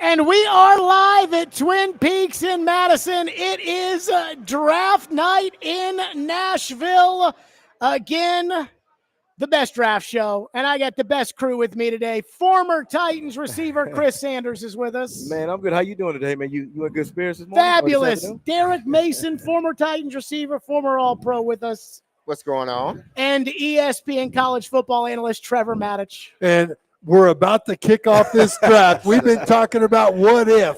And we are live at Twin Peaks in Madison. It is draft night in Nashville. Again, the best draft show. And I got the best crew with me today. Former Titans receiver Chris Sanders is with us. Man, I'm good. How you doing today, man? You in good spirits this morning? Fabulous. Derek Mason, former Titans receiver, former All-Pro with us. What's going on? And ESPN college football analyst Trevor Matich. And we're about to kick off this draft. We've been talking about what if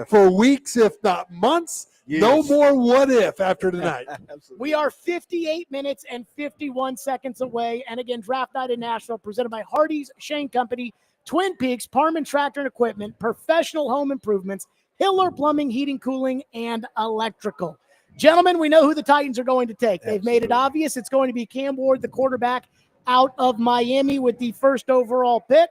for weeks, if not months. Yes. No more what if after tonight. We are 58 minutes and 51 seconds away. And again, draft night in Nashville presented by Hardee's Shane Company, Twin Peaks, Parman Tractor and Equipment, Professional Home Improvements, Hiller Plumbing, Heating, Cooling, and Electrical. Gentlemen, we know who the Titans are going to take. They've made it obvious. It's going to be Cam Ward, the quarterback out of Miami with the first overall pick.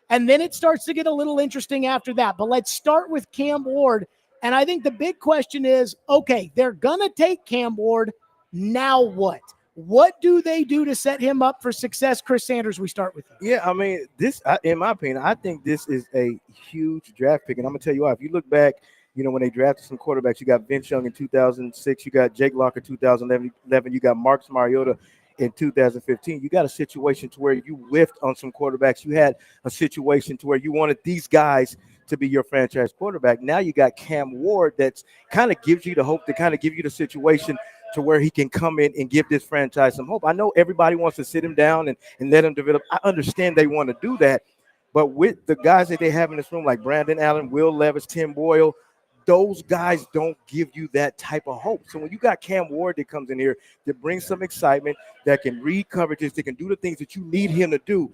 And then it starts to get a little interesting after that. But let's start with Cam Ward. And I think the big question is, okay, they're going to take Cam Ward. Now what? What do they do to set him up for success? Chris Sanders, we start with you. Yeah, I mean, this, in my opinion, I think this is a huge draft pick. And I'm going to tell you why. If you look back, you know, when they drafted some quarterbacks, you got Vince Young in 2006, you got Jake Locker in 2011, you got Marcus Mariota in 2015. You got a situation to where you whiffed on some quarterbacks. You had a situation to where you wanted these guys to be your franchise quarterback. Now you got Cam Ward that's kind of gives you the hope, to kind of give you the situation to where he can come in and give this franchise some hope. I know everybody wants to sit him down and let him develop. I understand they want to do that, but with the guys that they have in this room, like Brandon Allen, Will Levis, Tim Boyle, those guys don't give you that type of hope. So when you got Cam Ward that comes in here that brings some excitement, that can read coverages, that can do the things that you need him to do,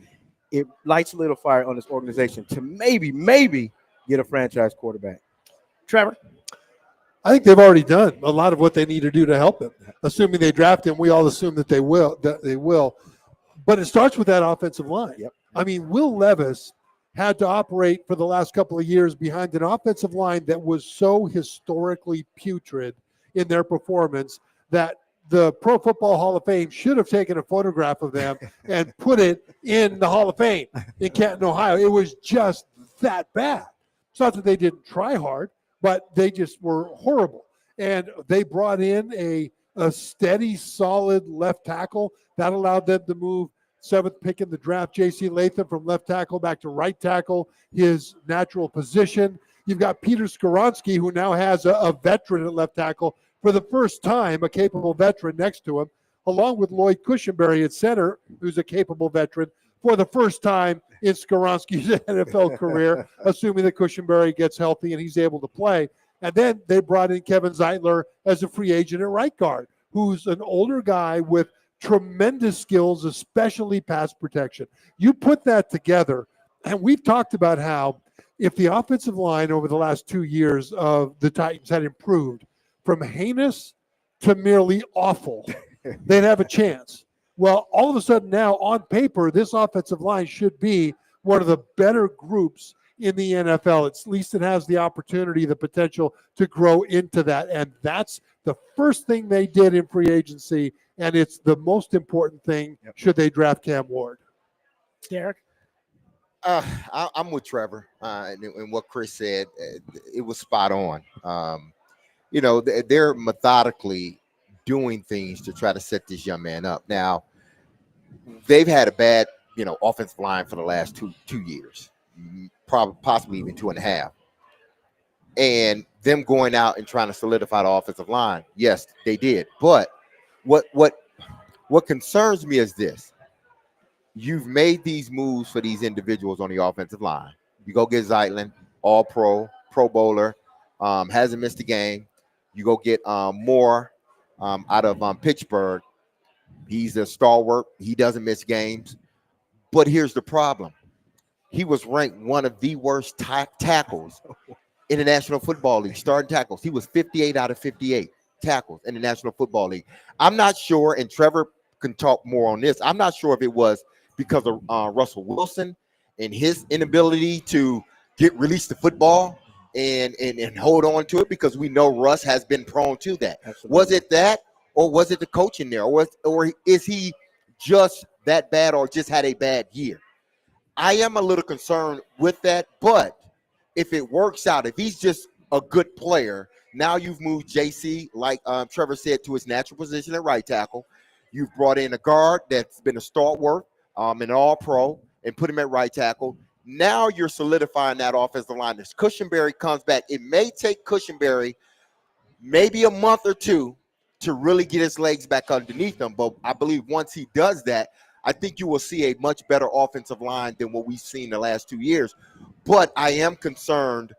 it lights a little fire on this organization to maybe get a franchise quarterback. Trevor? I think they've already done a lot of what they need to do to help him. Assuming they draft him, we all assume that they will. But it starts with that offensive line. Yep. I mean, Will Levis had to operate for the last couple of years behind an offensive line that was so historically putrid in their performance that the Pro Football Hall of Fame should have taken a photograph of them and put it in the Hall of Fame in Canton, Ohio. It was just that bad. It's not that they didn't try hard, but they just were horrible. And they brought in a steady, solid left tackle that allowed them to move seventh pick in the draft, J.C. Latham, from left tackle back to right tackle, his natural position. You've got Peter Skoronski, who now has a veteran at left tackle for the first time, a capable veteran next to him, along with Lloyd Cushenberry at center, who's a capable veteran for the first time in Skoronski's NFL career, assuming that Cushenberry gets healthy and he's able to play. And then they brought in Kevin Zeitler as a free agent at right guard, who's an older guy with tremendous skills, especially pass protection. You put that together, and we've talked about how if the offensive line over the last 2 years of the Titans had improved from heinous to merely awful, they'd have a chance. Well, all of a sudden now, on paper, this offensive line should be one of the better groups in the NFL. At least it has the opportunity, the potential to grow into that. And that's the first thing they did in free agency, and it's the most important thing should they draft Cam Ward. Derek? I'm with Trevor and what Chris said. It was spot on. You know, they're methodically doing things to try to set this young man up. Now, they've had a bad, offensive line for the last two years, probably possibly even 2.5. And them going out and trying to solidify the offensive line, yes, they did. But what concerns me is this. You've made these moves for these individuals on the offensive line. You go get Zeitlin, All-Pro, Pro Bowler, hasn't missed a game. You go get Moore out of Pittsburgh. He's a stalwart. He doesn't miss games. But here's the problem. He was ranked one of the worst tackles in the National Football League, starting tackles. He was 58 out of 58 tackles in the National Football League. I'm not sure, and Trevor can talk more on this, I'm not sure if it was because of Russell Wilson and his inability to release the football and hold on to it, because we know Russ has been prone to that. Absolutely. Was it that, or was it the coaching there, or is he just that bad, or just had a bad year? I am a little concerned with that, but if it works out, if he's just a good player, now you've moved JC, like Trevor said, to his natural position at right tackle. You've brought in a guard that's been a stalwart, an all-pro, and put him at right tackle. Now you're solidifying that offensive line. As Cushenberry comes back, it may take Cushenberry maybe a month or two to really get his legs back underneath him. But I believe once he does that, I think you will see a much better offensive line than what we've seen the last 2 years. But I am concerned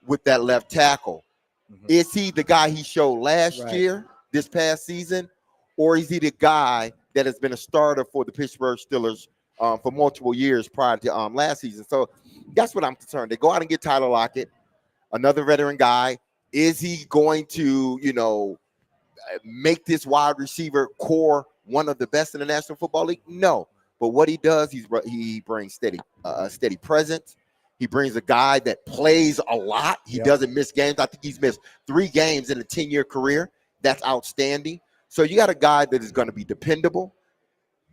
with that left tackle. Mm-hmm. Is he the guy he showed last year, this past season, or is he the guy that has been a starter for the Pittsburgh Steelers for multiple years prior to last season? So that's what I'm concerned. They go out and get Tyler Lockett, another veteran guy. Is he going to, make this wide receiver core one of the best in the National Football League? No. But what he does, he brings steady presence. He brings a guy that plays a lot. He doesn't miss games. I think he's missed 3 games in a 10-year career. That's outstanding. So you got a guy that is going to be dependable,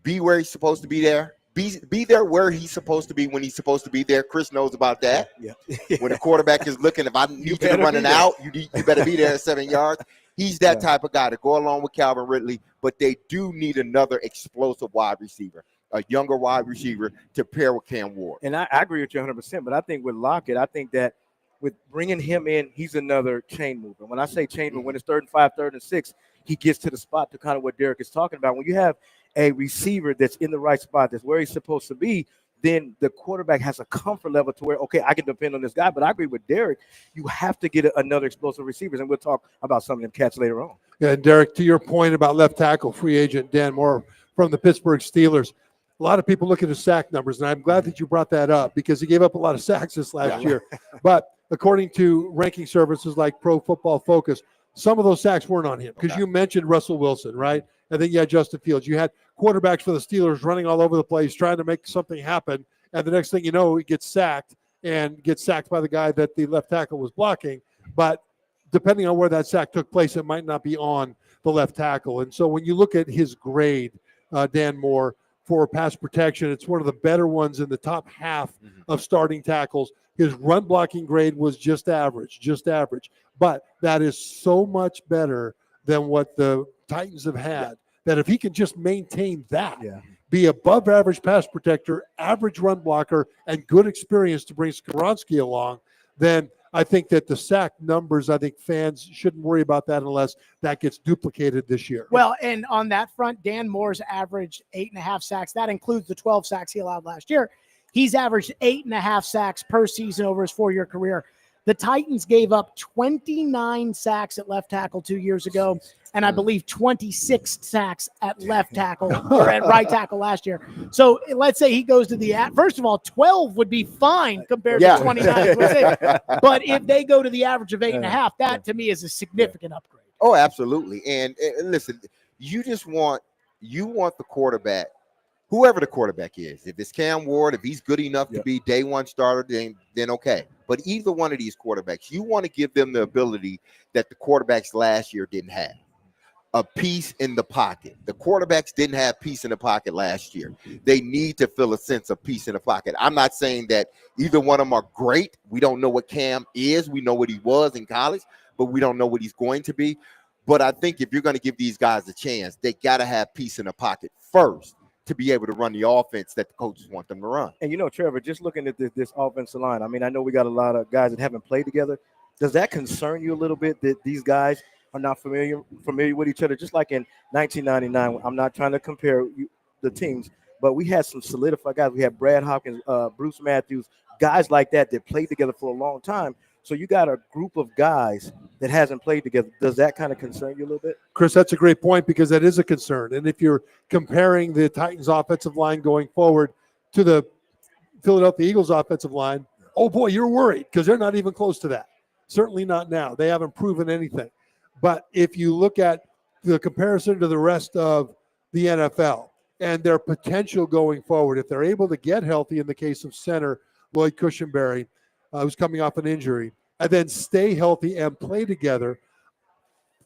be where he's supposed to be there, be there where he's supposed to be when he's supposed to be there. Chris knows about that. Yeah. When the quarterback is looking, if I need you to run it out, you better be there at 7 yards. He's that type of guy to go along with Calvin Ridley, but they do need another explosive wide receiver, a younger wide receiver to pair with Cam Ward. And I agree with you 100%, but I think with Lockett, I think that with bringing him in, he's another chain mover. When I say chain mover, when it's 3rd and 5, 3rd and 6, he gets to the spot to kind of what Derek is talking about. When you have a receiver that's in the right spot, that's where he's supposed to be, then the quarterback has a comfort level to where, okay, I can depend on this guy. But I agree with Derek. You have to get another explosive receivers, and we'll talk about some of them cats later on. Yeah, and Derek, to your point about left tackle, free agent Dan Moore from the Pittsburgh Steelers, a lot of people look at his sack numbers, and I'm glad that you brought that up because he gave up a lot of sacks this last year. But according to ranking services like Pro Football Focus, some of those sacks weren't on him because you mentioned Russell Wilson, right? And then you had Justin Fields. You had quarterbacks for the Steelers running all over the place trying to make something happen, and the next thing you know, he gets sacked by the guy that the left tackle was blocking. But depending on where that sack took place, it might not be on the left tackle. And so when you look at his grade, Dan Moore, for pass protection, it's one of the better ones in the top half of starting tackles. His run blocking grade was just average. But that is so much better than what the Titans have had, that if he can just maintain that, be above average pass protector, average run blocker, and good experience to bring Skoronski along, then I think that the sack numbers, I think fans shouldn't worry about that unless that gets duplicated this year. Well, and on that front, Dan Moore's averaged 8.5 sacks. That includes the 12 sacks he allowed last year. He's averaged 8.5 sacks per season over his 4-year career. The Titans gave up 29 sacks at left tackle 2 years ago, and I believe 26 sacks at left tackle or at right tackle last year. So let's say he goes to the first of all, 12 would be fine compared to 29. But if they go to the average of 8.5, that to me is a significant upgrade. Oh, absolutely. And listen, you want the quarterback, whoever the quarterback is. If it's Cam Ward, if he's good enough to be day one starter, then okay. But either one of these quarterbacks, you want to give them the ability that the quarterbacks last year didn't have. A piece in the pocket. The quarterbacks didn't have peace in the pocket last year. They need to feel a sense of peace in the pocket. I'm not saying that either one of them are great. We don't know what Cam is. We know what he was in college, but we don't know what he's going to be. But I think if you're going to give these guys a chance, they got to have peace in the pocket first to be able to run the offense that the coaches want them to run. And Trevor, just looking at this offensive line, I mean, I know we got a lot of guys that haven't played together. Does that concern you a little bit that these guys are not familiar with each other? Just like in 1999, I'm not trying to compare the teams, but we had some solidified guys. We had Brad Hopkins, Bruce Matthews, guys like that played together for a long time. So you got a group of guys that hasn't played together. Does that kind of concern you a little bit? Chris, that's a great point because that is a concern. And if you're comparing the Titans offensive line going forward to the Philadelphia Eagles offensive line, oh boy, you're worried because they're not even close to that. Certainly not now. They haven't proven anything. But if you look at the comparison to the rest of the NFL and their potential going forward, if they're able to get healthy in the case of center Lloyd Cushenberry, who's coming off an injury, and then stay healthy and play together,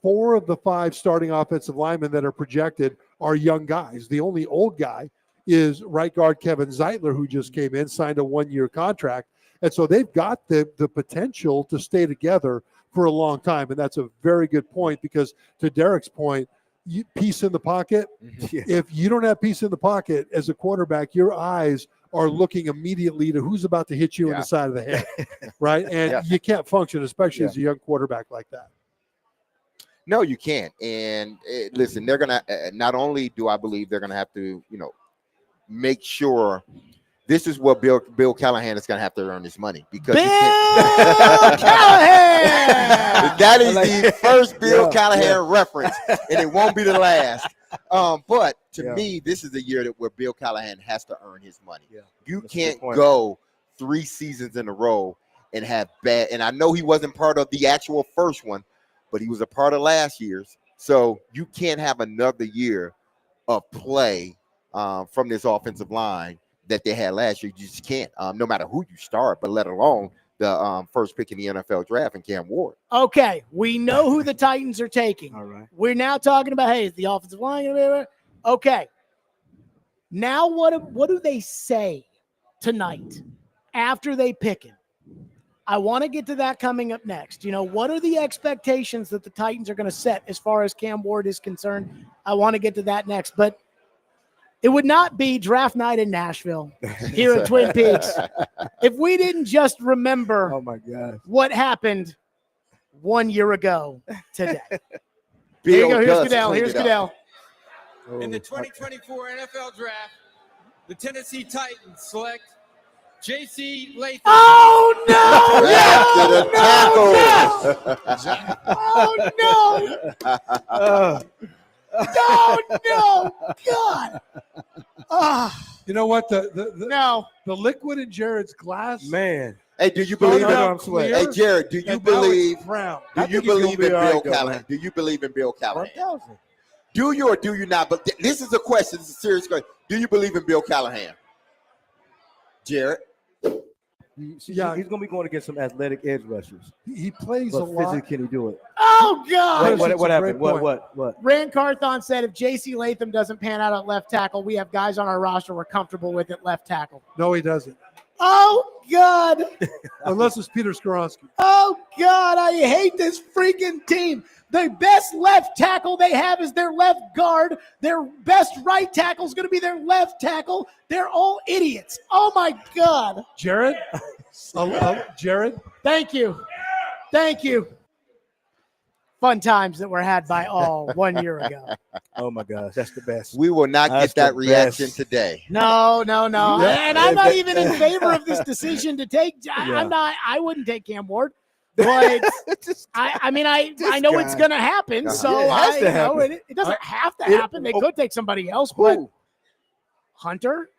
4 of the 5 starting offensive linemen that are projected are young guys. The only old guy is right guard Kevin Zeitler, who just came in, signed a 1-year contract. And so they've got the potential to stay together for a long time. And that's a very good point, because to Derek's point, peace in the pocket. Yeah. If you don't have peace in the pocket as a quarterback, your eyes are looking immediately to who's about to hit you in the side of the head, right? And you can't function, especially as a young quarterback like that. No, you can't. And listen, they're gonna. Not only do I believe they're gonna have to, make sure. This is what Bill Callahan is going to have to earn his money, because Bill Callahan. That is the first Bill Callahan reference, and it won't be the last. But to me, this is the year where Bill Callahan has to earn his money. Yeah. You That's can't go 3 seasons in a row and have bad. And I know he wasn't part of the actual first one, but he was a part of last year's. So you can't have another year of play from this offensive line that they had last year. You just can't, no matter who you start, but let alone the first pick in the NFL draft in Cam Ward. Okay, we know who the Titans are taking. All right. We're now talking about, hey, is the offensive line? Okay. Now what do they say tonight after they pick him? I want to get to that coming up next. What are the expectations that the Titans are going to set as far as Cam Ward is concerned? I want to get to that next, but it would not be draft night in Nashville here in Twin Peaks if we didn't just remember what happened 1 year ago today. Here you go. Here's Goodell. Here's Goodell. In the 2024 NFL Draft, the Tennessee Titans select J.C. Latham. Oh, no! No, God. You know what? The liquid in Jared's glass. Man. Hey, do you believe I'm in? sweating. Hey, Jared, do you believe? Brown. Do you believe in Bill Callahan? Do you believe in Bill Callahan? 1,000. Do you or do you not? But this is a question. This is a serious question. Do you believe in Bill Callahan? Jared? Yeah. He's going to be going against some athletic edge rushers. He plays But a lot. physically, can he do it? Oh, God. What happened? great What? Rand Carthon said if J.C. Latham doesn't pan out at left tackle, we have guys on our roster we're comfortable with at left tackle. No, he doesn't. Oh, God. Unless it's Peter Skoronski. Oh, God, I hate this freaking team. The best left tackle they have is their left guard. Their best right tackle is going to be their left tackle. They're all idiots. Oh, my God. Jared? Jared? Thank you. Fun times that were had by all 1 year ago. Oh, my gosh. That's the best. We will not That's get that the reaction best. today. No. Yeah. And I'm not even in favor of this decision to take. I wouldn't take Cam Ward. But I know it's going to happen. So Yeah, it has to happen. It doesn't have to happen. They could take somebody else. But Hunter?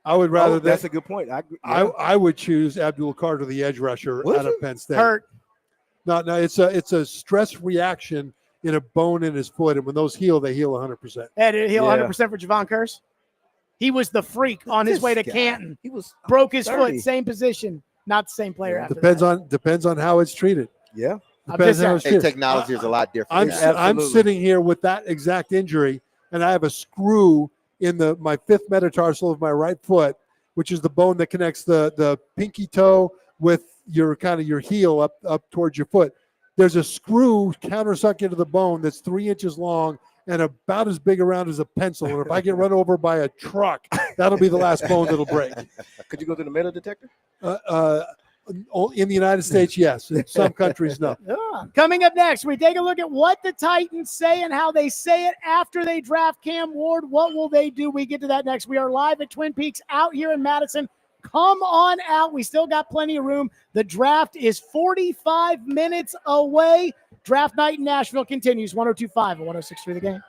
I would rather that's a good point. I would choose Abdul Carter, the edge rusher out of Penn State. Hurt. No, it's a stress reaction in a bone in his foot, and when those heal, they heal 100%. And it heal 100% for Javon Curse. He was the freak on his way to Canton. He was broke his 30. foot, same position, not the same player. After Depends on how it's treated. Yeah. Depends on how it's treated. Technology is a lot different. I'm sitting here with that exact injury, and I have a screw in my fifth metatarsal of my right foot, which is the bone that connects the pinky toe with your heel up towards your foot. There's a screw countersunk into the bone that's 3 inches long and about as big around as a pencil. And if I get run over by a truck, that'll be the last bone that'll break. Could you go to the metal detector? In the United States, yes. In some countries, no. Coming up next, we take a look at what the Titans say and how they say it after they draft Cam Ward. What will they do? We get to that next. We are live at Twin Peaks out here in Madison. Come on out. We still got plenty of room. The draft is 45 minutes away. Draft night in Nashville continues. 102.5 and 106.3 The Game.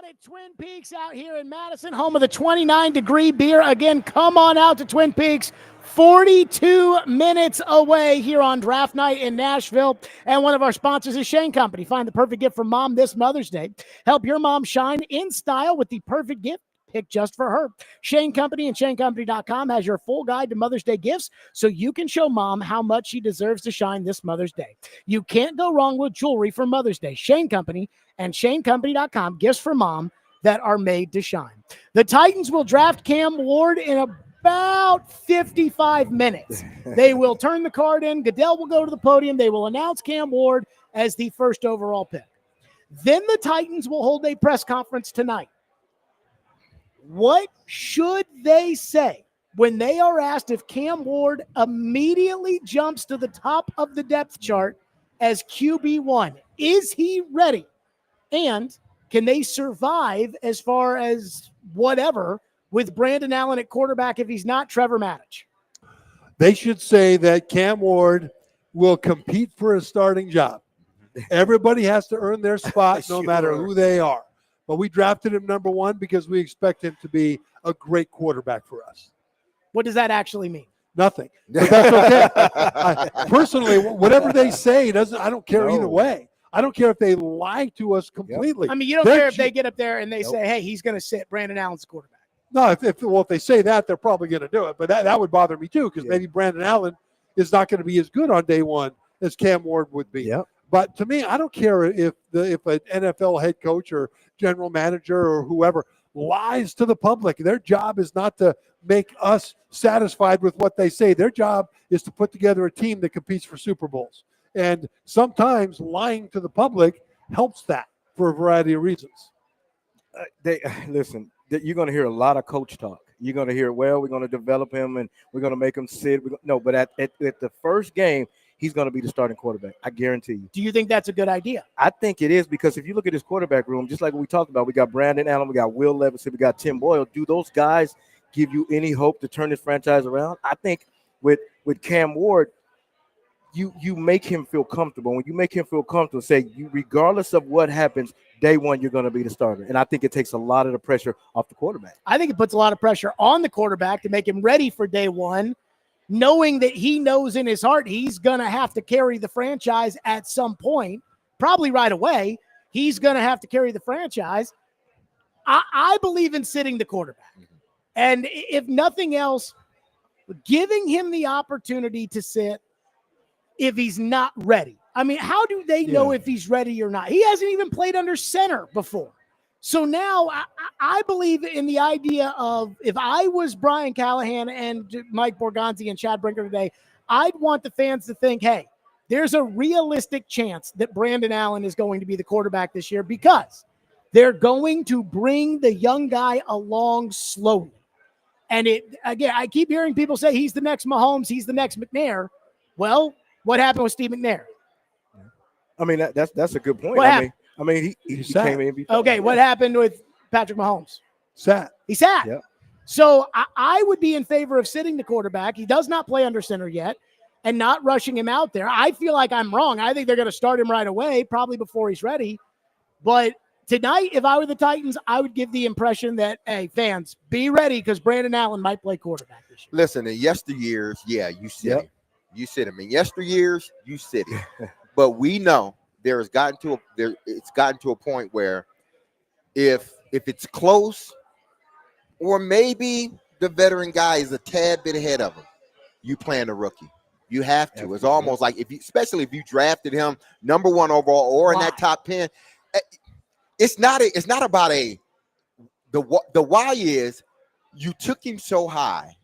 At Twin Peaks out here in Madison, home of the 29-degree beer. Again, come on out to Twin Peaks, 42 minutes away here on draft night in Nashville. And one of our sponsors is Shane Company. Find the perfect gift for mom this Mother's Day. Help your mom shine in style with the perfect gift picked just for her. Shane Company and ShaneCompany.com has your full guide to Mother's Day gifts so you can show mom how much she deserves to shine this Mother's Day. You can't go wrong with jewelry for Mother's Day. Shane Company and ShaneCompany.com, gifts for mom that are made to shine. The Titans will draft Cam Ward in about 55 minutes. They will turn the card in. Goodell will go to the podium. They will announce Cam Ward as the first overall pick. Then the Titans will hold a press conference tonight. What should they say when they are asked if Cam Ward immediately jumps to the top of the depth chart as QB1? Is he ready? And can they survive as far as whatever with Brandon Allen at quarterback if he's not Trevor Maddich? They should say that Cam Ward will compete for a starting job. Everybody has to earn their spot no matter who they are. But we drafted him number one because we expect him to be a great quarterback for us. What does that actually mean? Nothing. But that's okay. Personally, whatever they say, I don't care either way. I don't care if they lie to us completely. I mean, you don't care if they get up there and they say, hey, he's going to sit Brandon Allen's quarterback. No, if they say that, they're probably going to do it. But that would bother me too, because maybe Brandon Allen is not going to be as good on day one as Cam Ward would be. Yep. But to me, I don't care if an NFL head coach or general manager or whoever lies to the public. Their job is not to make us satisfied with what they say. Their job is to put together a team that competes for Super Bowls. And sometimes lying to the public helps that for a variety of reasons. Listen, you're going to hear a lot of coach talk. You're going to hear, well, we're going to develop him and we're going to make him sit. But at the first game, he's going to be the starting quarterback. I guarantee you. Do you think that's a good idea? I think it is, because if you look at his quarterback room, just like we talked about, we got Brandon Allen, we got Will Levis, we got Tim Boyle. Do those guys give you any hope to turn this franchise around? I think with Cam Ward, you make him feel comfortable. When you make him feel comfortable, say you, regardless of what happens, day one, you're going to be the starter. And I think it takes a lot of the pressure off the quarterback. I think it puts a lot of pressure on the quarterback to make him ready for day one, knowing that he knows in his heart he's going to have to carry the franchise at some point, probably right away. He's going to have to carry the franchise. I believe in sitting the quarterback. And if nothing else, giving him the opportunity to sit if he's not ready. I mean, how do they know if he's ready or not? He hasn't even played under center before. So now I believe in the idea of, if I was Brian Callahan and Mike Borgonzi and Chad Brinker today, I'd want the fans to think, hey, there's a realistic chance that Brandon Allen is going to be the quarterback this year, because they're going to bring the young guy along slowly. And again, I keep hearing people say he's the next Mahomes, he's the next McNair. Well, what happened with Steve McNair? I mean, that's a good point. What happened? I mean, he came in MVP. Okay, what happened with Patrick Mahomes? He sat. Yep. So I would be in favor of sitting the quarterback. He does not play under center yet, and not rushing him out there. I feel like I'm wrong. I think they're going to start him right away, probably before he's ready. But tonight, if I were the Titans, I would give the impression that, hey, fans, be ready, because Brandon Allen might play quarterback this year. Listen, in yesteryears, you sit him. You sit him. In yesteryears, you sit him. But we know it's gotten to a point where if it's close, or maybe the veteran guy is a tad bit ahead of him, you playing a rookie. You have to. It's almost like, especially if you drafted him number one overall or in that top 10. It's not about the why is you took him so high.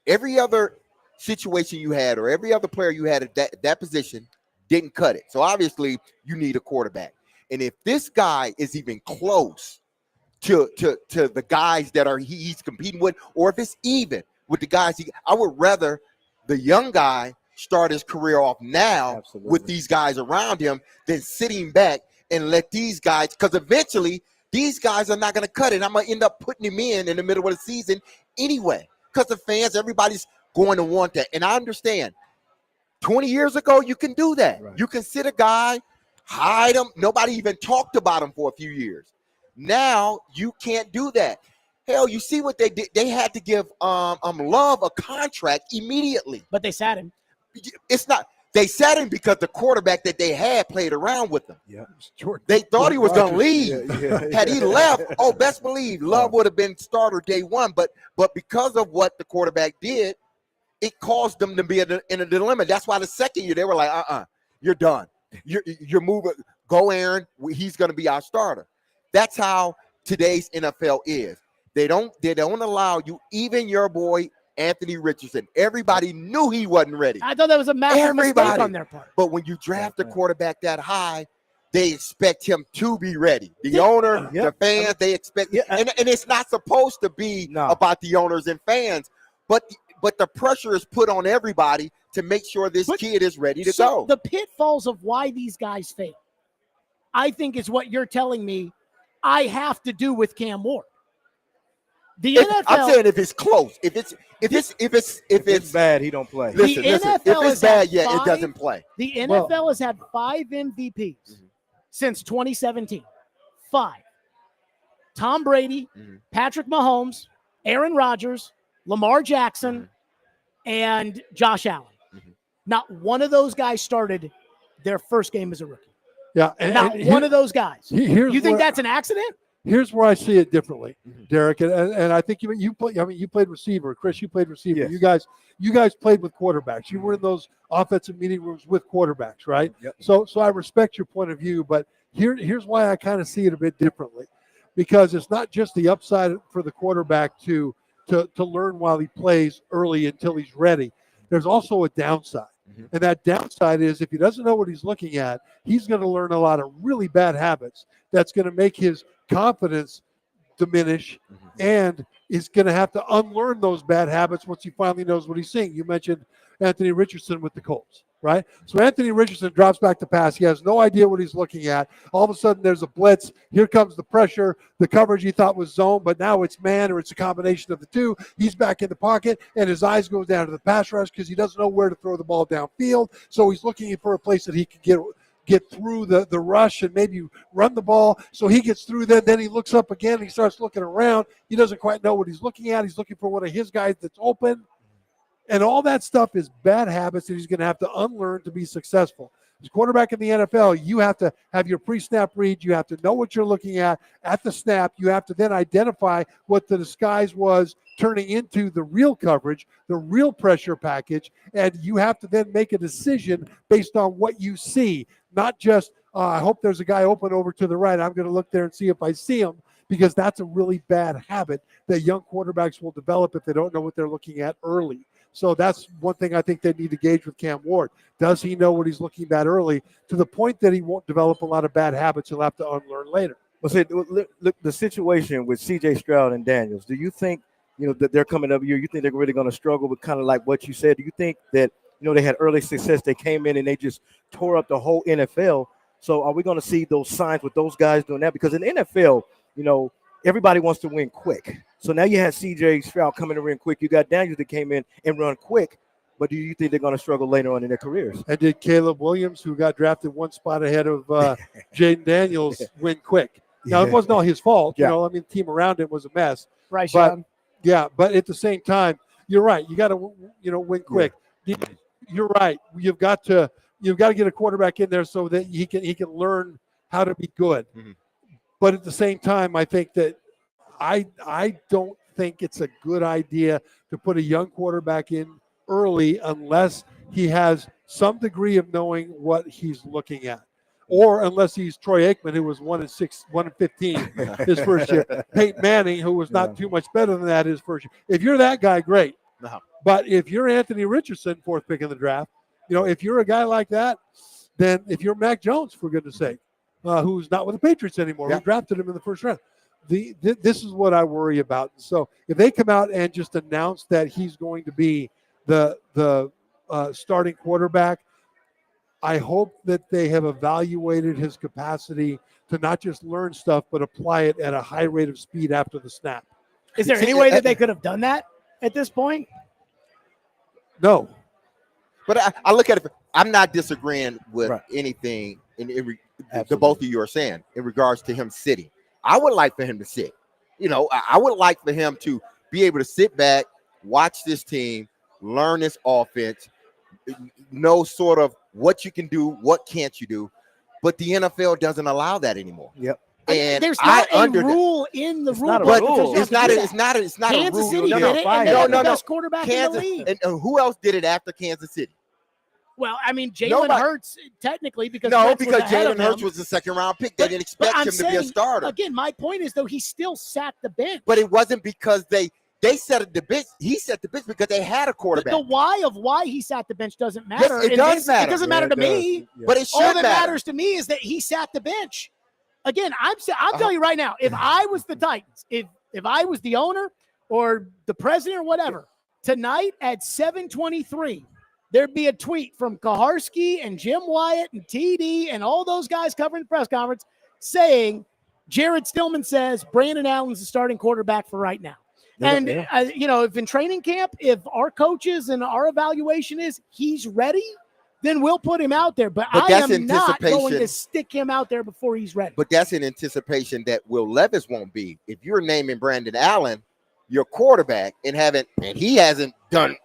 Every other situation you had, or every other player you had at that position, didn't cut it. So obviously you need a quarterback. And if this guy is even close to the guys that he's competing with, or if it's even with the guys, I would rather the young guy start his career off now with these guys around him than sitting back and let these guys, because eventually these guys are not going to cut it. I'm going to end up putting him in the middle of the season anyway, because the fans, everybody's going to want that. And I understand 20 years ago, you can do that. Right. You can sit a guy, hide him. Nobody even talked about him for a few years. Now you can't do that. Hell, you see what they did? They had to give Love a contract immediately. But they sat him. It's not. They sat him because the quarterback that they had played around with them. Yeah. They thought he was going to leave. Yeah. Had he left, best believe Love would have been starter day one. But because of what the quarterback did, it caused them to be in a dilemma. That's why the second year they were like, you're done. You're moving. Go, Aaron. He's going to be our starter. That's how today's NFL is. They don't allow you, even your boy Anthony Richardson. Everybody knew he wasn't ready. I thought that was a massive mistake on their part. But when you draft a quarterback that high, they expect him to be ready. The owner, the fans, they expect, and it's not supposed to be about the owners and fans, but the pressure is put on everybody to make sure this kid is ready to go. The pitfalls of why these guys fail, I think, is what you're telling me I have to do with Cam Ward. NFL, I'm saying if it's close, if it's bad, he don't play. Listen, if it's bad, it doesn't play. The NFL has had 5 MVPs since 2017. 5. Tom Brady, Patrick Mahomes, Aaron Rodgers, Lamar Jackson, and Josh Allen. Not one of those guys started their first game as a rookie. Yeah, Not one of those guys. You think that's an accident? Here's where I see it differently, Derek, and I think you play. I mean, you played receiver, Chris. You played receiver. Yes. You guys played with quarterbacks. You were in those offensive meeting rooms with quarterbacks, right? Yep. So I respect your point of view, but here's why I kind of see it a bit differently, because it's not just the upside for the quarterback to learn while he plays early until he's ready. There's also a downside. And that downside is if he doesn't know what he's looking at, he's going to learn a lot of really bad habits that's going to make his confidence diminish and is going to have to unlearn those bad habits once he finally knows what he's seeing. You mentioned Anthony Richardson with the Colts, right? So Anthony Richardson drops back to pass. He has no idea what he's looking at. All of a sudden there's a blitz. Here comes the pressure. The coverage he thought was zone, but now it's man, or it's a combination of the two. He's back in the pocket and his eyes go down to the pass rush because he doesn't know where to throw the ball downfield. So he's looking for a place that he can get through the rush and maybe run the ball. So he gets through then he looks up again. He starts looking around. He doesn't quite know what he's looking at. He's looking for one of his guys that's open. And all that stuff is bad habits that he's going to have to unlearn to be successful. As quarterback in the NFL, you have to have your pre-snap read. You have to know what you're looking at the snap. You have to then identify what the disguise was turning into the real coverage, the real pressure package, and you have to then make a decision based on what you see, not just, I hope there's a guy open over to the right. I'm going to look there and see if I see him, because that's a really bad habit that young quarterbacks will develop if they don't know what they're looking at early. So that's one thing I think they need to gauge with Cam Ward. Does he know what he's looking at early, to the point that he won't develop a lot of bad habits he'll have to unlearn later? Well, see, look, the situation with C.J. Stroud and Daniels, do you think, that they're coming up here, you think they're really going to struggle with kind of like what you said? Do you think that, they had early success, they came in and they just tore up the whole NFL? So are we going to see those signs with those guys doing that? Because in the NFL, everybody wants to win quick. So now you have C.J. Stroud coming in quick. You got Daniels that came in and run quick. But do you think they're going to struggle later on in their careers? And did Caleb Williams, who got drafted one spot ahead of Jaden Daniels, win quick? Now, it wasn't all his fault. The team around him was a mess. Right, but, but at the same time, you're right. You got to, win quick. Yeah. You're right. You've got to get a quarterback in there so that he can learn how to be good. But at the same time, I think that I don't think it's a good idea to put a young quarterback in early unless he has some degree of knowing what he's looking at, or unless he's Troy Aikman, who was 1-15 his first year. Peyton Manning, who was not too much better than that his first year. If you're that guy, great. But if you're Anthony Richardson, 4th pick in the draft, if you're a guy like that, then if you're Mac Jones, for goodness sake, who's not with the Patriots anymore, we drafted him in the first round. This is what I worry about. So if they come out and just announce that he's going to be the starting quarterback, I hope that they have evaluated his capacity to not just learn stuff, but apply it at a high rate of speed after the snap. Is there any way that they could have done that at this point? No. But I look at it, I'm not disagreeing with anything the both of you are saying in regards to him sitting. I would like for him to sit. I would like for him to be able to sit back, watch this team, learn this offense, know sort of what you can do, what can't you do. But the NFL doesn't allow that anymore. Yep. And there's not a rule in the It's rule not a book. rule. It's not a Kansas rule. City No, did it, and they no, had no, the no. best quarterback in the league. And who else did it after Kansas City? Well, I mean, Jalen Nobody- Hurts technically because No, Wentz was because ahead of Jalen Hurts him. was the second round pick. They didn't expect I'm him to be a saying, starter. Again, my point is though he still sat the bench. But it wasn't because they set the bench. He set the bench because they had a quarterback. The why of why he sat the bench doesn't matter. Yes, it does matter. It doesn't matter to me. Yeah. But it should All that matter. matters to me is that he sat the bench. Again, I'm telling you right now, if I was the Titans, if I was the owner or the president or whatever, tonight at 7:23, there'd be a tweet from Kaharski and Jim Wyatt and TD and all those guys covering the press conference saying, Jared Stillman says Brandon Allen's the starting quarterback for right now. And, if in training camp, if our coaches and our evaluation is he's ready, then we'll put him out there. But I that's am not going anticipation. to stick him out there before he's ready. But that's in anticipation that Will Levis won't be. If you're naming Brandon Allen your quarterback and he hasn't done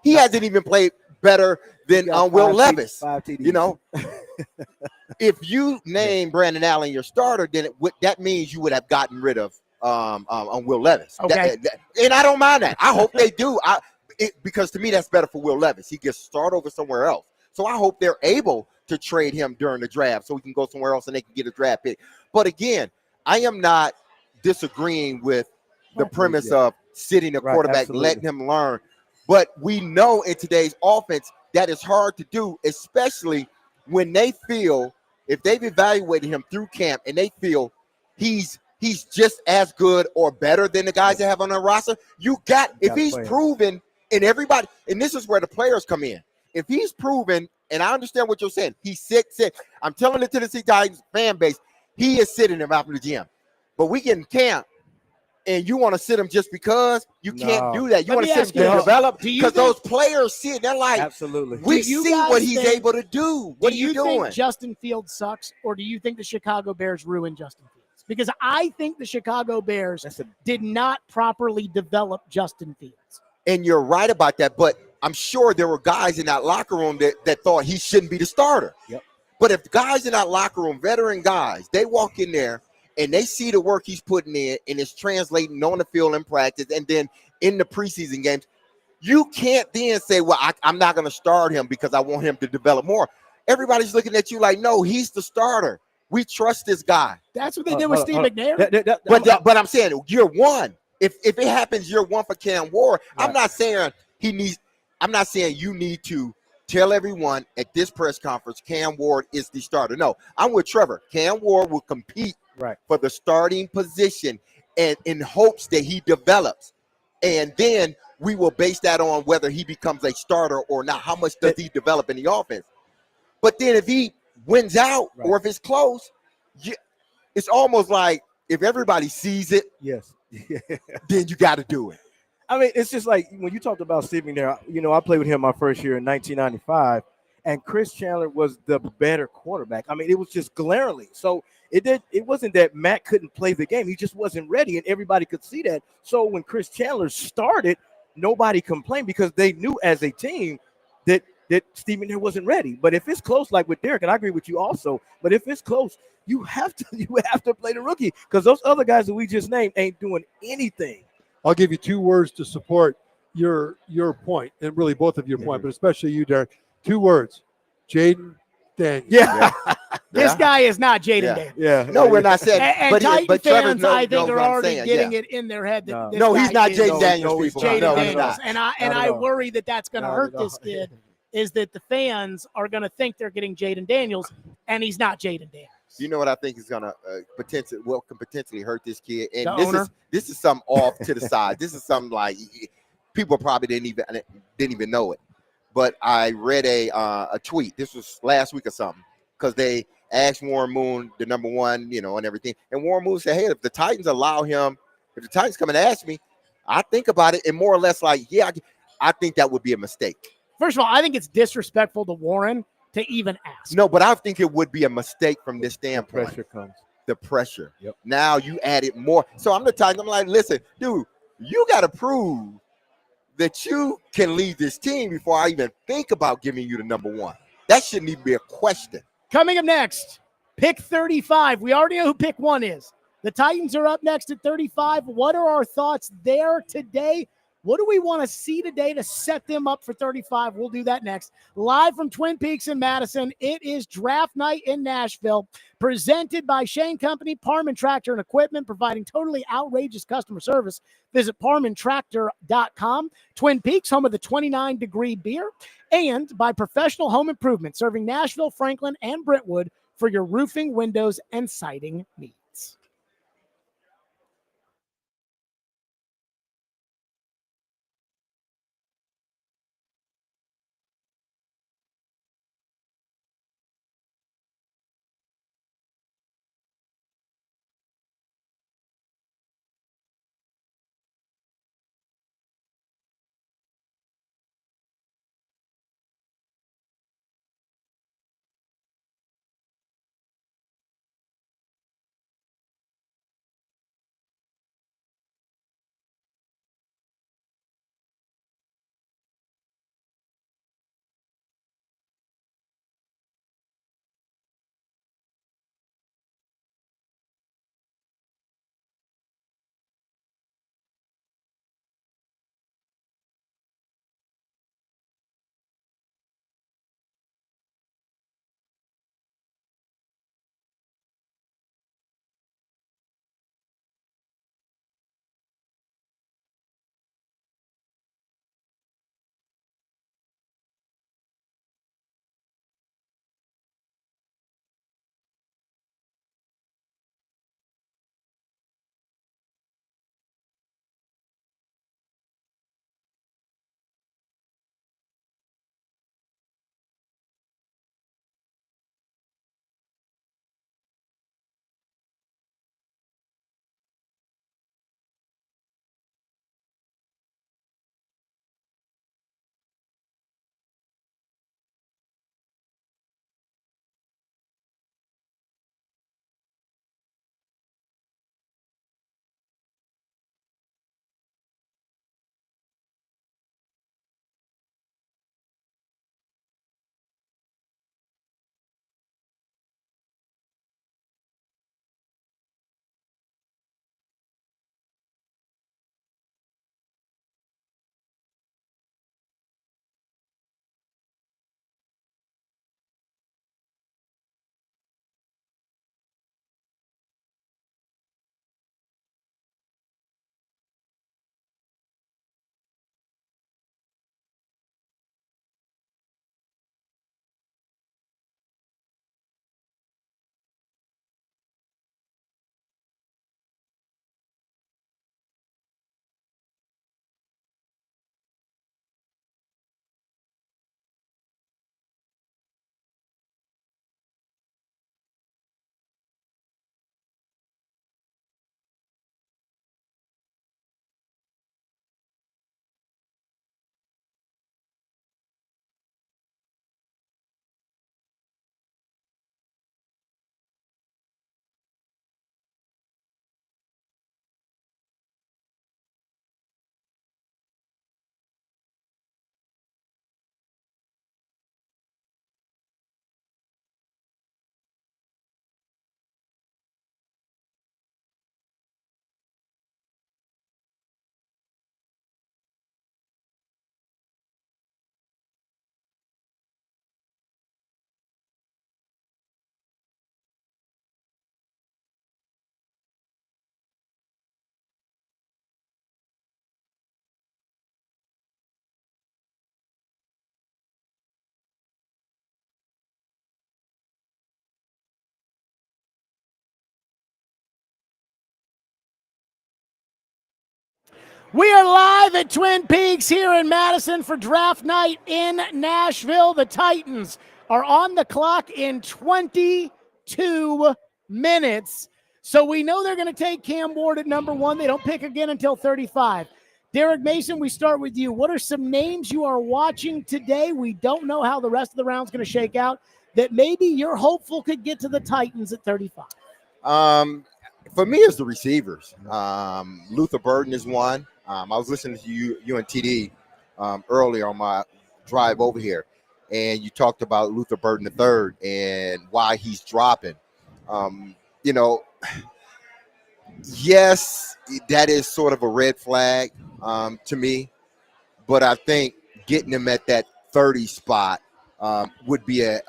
he hasn't even played better than Will Levis. 5 TDs. If you name Brandon Allen your starter, then that means you would have gotten rid of Will Levis. Okay. And I don't mind that. I hope they do. Because to me, that's better for Will Levis. He gets started over somewhere else. So I hope they're able to trade him during the draft so he can go somewhere else and they can get a draft pick. But again, I am not disagreeing with the premise of sitting a quarterback, absolutely. letting him learn. But we know in today's offense that is hard to do, especially when they feel, if they've evaluated him through camp and they feel he's just as good or better than the guys that have on their roster. If he's proven, and everybody, and this is where the players come in. If he's proven, and I understand what you're saying, he's sick. I'm telling the Tennessee Titans fan base, he is sitting him out in the gym. But we get in camp, and you want to sit him just because you can't do that. You want to sit him to develop because those players see it. They're like, absolutely. We see what he's able to do. What are you doing? Think Justin Fields sucks, or do you think the Chicago Bears ruined Justin Fields? Because I think the Chicago Bears did not properly develop Justin Fields. And you're right about that, but I'm sure there were guys in that locker room that thought he shouldn't be the starter. Yep. But if guys in that locker room, veteran guys, they walk in there and they see the work he's putting in and it's translating on the field in practice and then in the preseason games, you can't then say, well, I'm not going to start him because I want him to develop more. Everybody's looking at you like, no, he's the starter. We trust this guy. That's what they did with Steve McNair. But I'm saying year one, if it happens year one for Cam Ward, I'm not saying you need to tell everyone at this press conference Cam Ward is the starter. No, I'm with Trevor. Cam Ward will compete for the starting position and in hopes that he develops. And then we will base that on whether he becomes a starter or not. How much does he develop in the offense? But then if he wins out or if it's close, it's almost like if everybody sees it, then you got to do it. I mean, it's just like when you talked about Steve McNair, I played with him my first year in 1995, and Chris Chandler was the better quarterback. I mean, it was just glaringly. So it wasn't that Matt couldn't play the game. He just wasn't ready, and everybody could see that. So when Chris Chandler started, nobody complained because they knew as a team that Steve McNair wasn't ready. But if it's close, like with Derek, and I agree with you also, but if it's close, you have to play the rookie because those other guys that we just named ain't doing anything. I'll give you 2 words to support your point, and really both of your point, but especially you, Derek. 2 words: Jaden Daniels. Yeah. This guy is not Jaden Daniels. Yeah. No, we're not saying. And Titan fans, I think, are already saying, getting it in their head that no, he's not Jaden Daniels. He's People. Jaden No, Daniels. he's And I worry that that's going to hurt this kid. Is that the fans are going to think they're getting Jaden Daniels, and he's not Jaden Daniels. You know what I think is going to potentially hurt this kid, and the this is something off to the side. This is something like people probably didn't even know it. But I read a tweet. This was last week or something because they asked Warren Moon, the number one, and everything. And Warren Moon said, "Hey, if the Titans allow him, if the Titans come and ask me, I think about it." And more or less like, yeah, I think that would be a mistake. First of all, I think it's disrespectful to Warren to even ask. No, but I think it would be a mistake from this standpoint. Pressure comes. the pressure. Yep. Now you added more. So I'm the Titans. I'm like, listen, dude, you got to prove that you can lead this team before I even think about giving you the number one. That shouldn't even be a question. Coming up next, pick 35. We already know who pick 1 is. The Titans are up next at 35. What are our thoughts there today? What do we want to see today to set them up for 35? We'll do that next. Live from Twin Peaks in Madison, it is draft night in Nashville, presented by Shane Company, Parman Tractor and Equipment, providing totally outrageous customer service. Visit parmantractor.com. Twin Peaks, home of the 29-degree beer, and by Professional Home Improvement, serving Nashville, Franklin, and Brentwood for your roofing, windows, and siding needs. We are live at Twin Peaks here in Madison for draft night in Nashville. The Titans are on the clock in 22 minutes. So we know they're going to take Cam Ward at number 1. They don't pick again until 35. Derek Mason, we start with you. What are some names you are watching today? We don't know how the rest of the round's going to shake out, that maybe you're hopeful could get to the Titans at 35. For me, it's the receivers. Luther Burden is one. I was listening to you and TD earlier on my drive over here, and you talked about Luther Burden III and why he's dropping. You know, yes, that is sort of a red flag to me, but I think getting him at that 30 spot would be a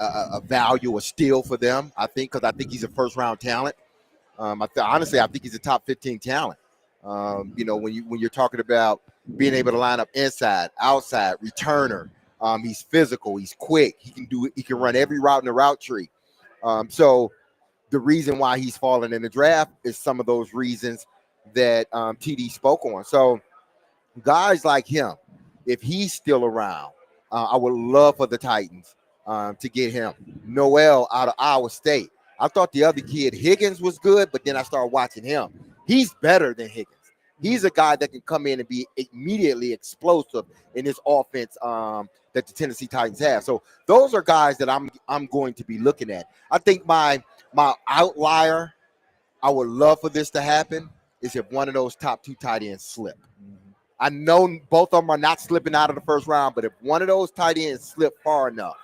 value, a steal for them. I think because I think he's a first round talent. Honestly, I think he's a top 15 talent. You know, when you're talking about being able to line up inside, outside, returner, he's physical, he's quick, he can run every route in the route tree. So the reason why he's fallen in the draft is some of those reasons that TD spoke on. So guys like him, if he's still around, I would love for the Titans to get him. Noel out of Iowa State. I thought the other kid, Higgins, was good, but then I started watching him. He's better than Higgins. He's a guy that can come in and be immediately explosive in this offense that the Tennessee Titans have. So those are guys that I'm going to be looking at. I think my outlier, I would love for this to happen, is if one of those top two tight ends slip. I know both of them are not slipping out of the first round, but if one of those tight ends slip far enough,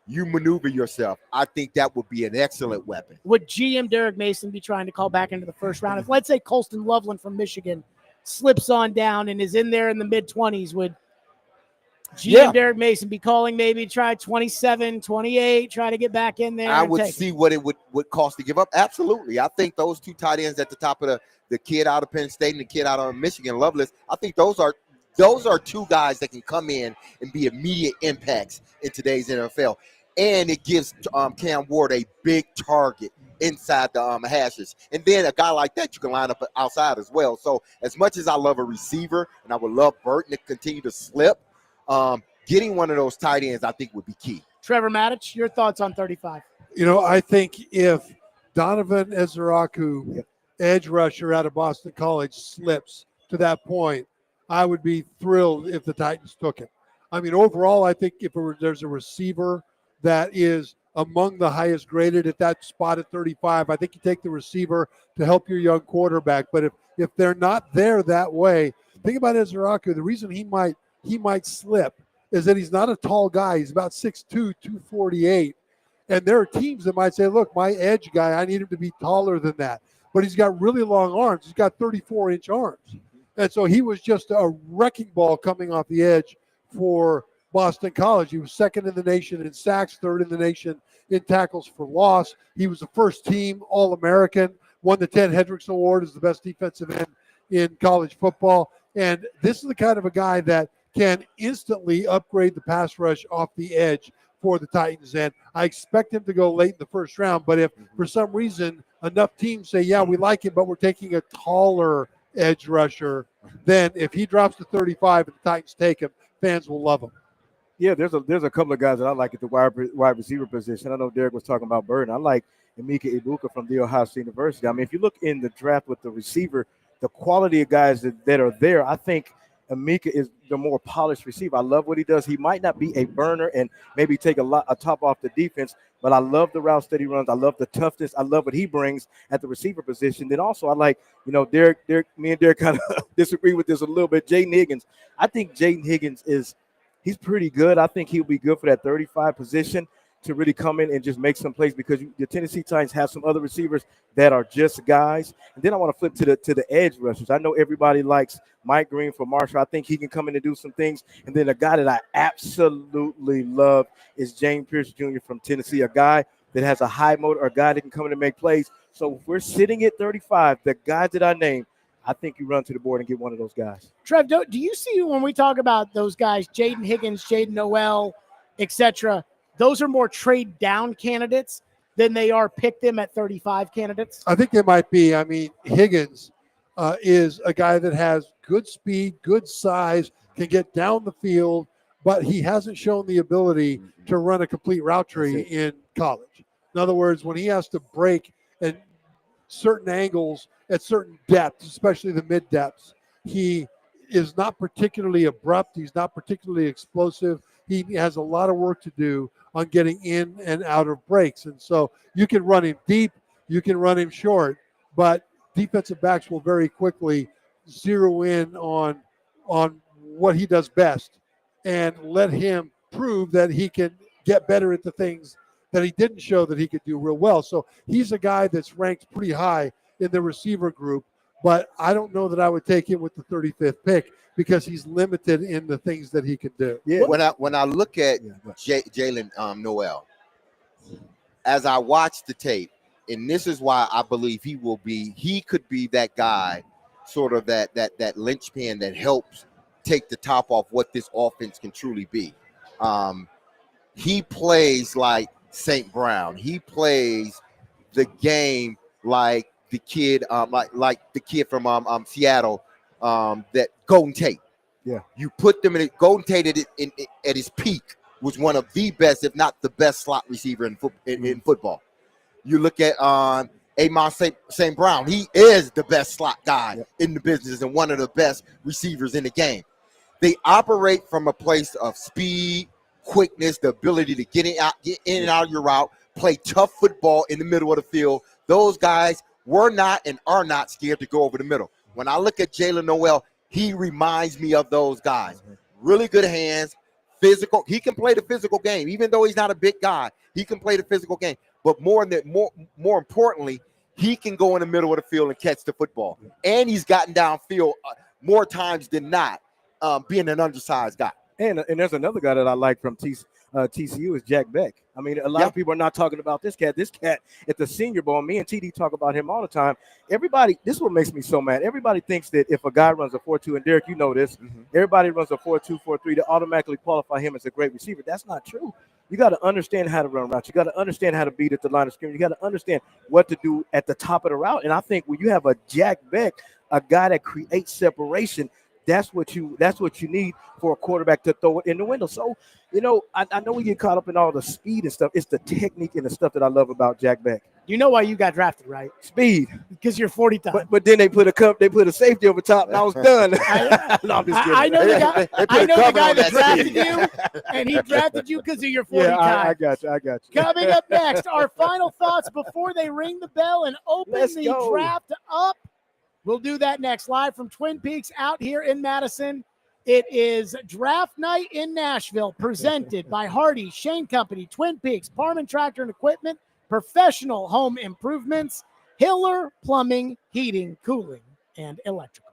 you maneuver yourself. I think that would be an excellent weapon. Would GM Derek Mason be trying to call back into the first round? If, let's say, Colston Loveland from Michigan slips on down and is in there in the mid-20s, would GM Derek Mason be calling maybe try 27, 28, try to get back in there? I would see what it would cost to give up. Absolutely. I think those two tight ends at the top of the kid out of Penn State and the kid out of Michigan, Lovelace, I think those are two guys that can come in and be immediate impacts in today's NFL. And it gives Cam Ward a big target inside the hashes. And then a guy like that, you can line up outside as well. So as much as I love a receiver and I would love Burton to continue to slip, getting one of those tight ends I think would be key. Trevor Maddich, your thoughts on 35? You know, I think if Donovan Ezraku, edge rusher out of Boston College, slips to that point, I would be thrilled if the Titans took him. I mean, overall, I think if there's a receiver that is among the highest graded at that spot at 35, I think you take the receiver to help your young quarterback. But if they're not there that way, think about Ezraku. The reason he might slip is that he's not a tall guy. He's about 6'2", 248. And there are teams that might say, look, my edge guy, I need him to be taller than that. But he's got really long arms. He's got 34-inch arms. And so he was just a wrecking ball coming off the edge for Boston College. He was second in the nation in sacks, third in the nation in tackles for loss. He was a first-team All-American, won the Ted Hendricks Award as the best defensive end in college football. And this is the kind of a guy that can instantly upgrade the pass rush off the edge for the Titans. And I expect him to go late in the first round. But if for some reason enough teams say, yeah, we like him, but we're taking a taller edge rusher, then if he drops to 35 and the Titans take him, fans will love him. Yeah, there's a couple of guys that I like at the wide receiver position. I know Derek was talking about Burden. I like Emeka Ibuka from The Ohio State University. I mean, if you look in the draft with the receiver, the quality of guys that are there, I think Emeka is the more polished receiver. I love what he does. He might not be a burner and maybe take a top off the defense, but I love the routes that he runs. I love the toughness. I love what he brings at the receiver position. Then also I like, Derek, me and Derek kind of disagree with this a little bit. Jaden Higgins. I think Jaden Higgins he's pretty good. I think he'll be good for that 35 position to really come in and just make some plays because the Tennessee Titans have some other receivers that are just guys. And then I want to flip to the edge rushers. I know everybody likes Mike Green for Marshall. I think he can come in and do some things. And then a guy that I absolutely love is James Pierce Jr. from Tennessee, a guy that has a high motor, a guy that can come in and make plays. So if we're sitting at 35, the guys that I named, I think you run to the board and get one of those guys. Trev, do you see when we talk about those guys, Jaden Higgins, Jaden Noel, etc., those are more trade down candidates than they are pick them at 35 candidates? I think they might be. I mean, Higgins is a guy that has good speed, good size, can get down the field, but he hasn't shown the ability to run a complete route tree in college. In other words, when he has to break at certain angles at certain depths, especially the mid depths, he is not particularly abrupt. He's not particularly explosive. He has a lot of work to do on getting in and out of breaks. And so you can run him deep. you can run him short, but defensive backs will very quickly zero in on what he does best and let him prove that he can get better at the things that he didn't show that he could do real well. So he's a guy that's ranked pretty high in the receiver group, but I don't know that I would take him with the 35th pick because he's limited in the things that he can do. Yeah. When I look at Jalen Noel, as I watch the tape, and this is why I believe he could be that guy, sort of that linchpin that helps take the top off what this offense can truly be. He plays like St. Brown. He plays the game like the kid, like the kid from Seattle, that Golden Tate. Yeah. You put them in it. Golden Tate at his peak was one of the best, if not the best, slot receiver in football. You look at Amon St. Brown. He is the best slot guy in the business and one of the best receivers in the game. They operate from a place of speed, quickness, the ability to get in and out of your route, play tough football in the middle of the field. Those guys were not and are not scared to go over the middle. When I look at Jalen Noel, he reminds me of those guys. Really good hands, physical. He can play the physical game. Even though he's not a big guy, he can play the physical game. But more importantly, he can go in the middle of the field and catch the football. And he's gotten downfield more times than not, being an undersized guy. And there's another guy that I like from TCU is Jack Beck. I mean, a lot of people are not talking about this cat. This cat at the Senior Bowl, me and TD talk about him all the time. Everybody, this is what makes me so mad. Everybody thinks that if a guy runs a 4.2, and Derek, you know this, everybody runs a 4.2, 4.3 to automatically qualify him as a great receiver. That's not true. You got to understand how to run routes. You got to understand how to beat at the line of scrimmage. You got to understand what to do at the top of the route. And I think when you have a Jack Beck, a guy that creates separation, that's what you need for a quarterback to throw it in the window. So, you know, I know we get caught up in all the speed and stuff. It's the technique and the stuff that I love about Jack Beck. You know why you got drafted, right? Speed. Because you're 40 times. But then they put a safety over top, and I was done. No, I'm just kidding. I know the guy. I know the guy that drafted speed. you, and he drafted you because of your 40 Yeah, times. I got you. Coming up next, our final thoughts before they ring the bell and open the draft up. We'll do that next, live from Twin Peaks out here in Madison. It is draft night in Nashville, presented by Hardy, Shane Company, Twin Peaks, Parman Tractor and Equipment, Professional Home Improvements, Hiller Plumbing, Heating, Cooling, and Electrical.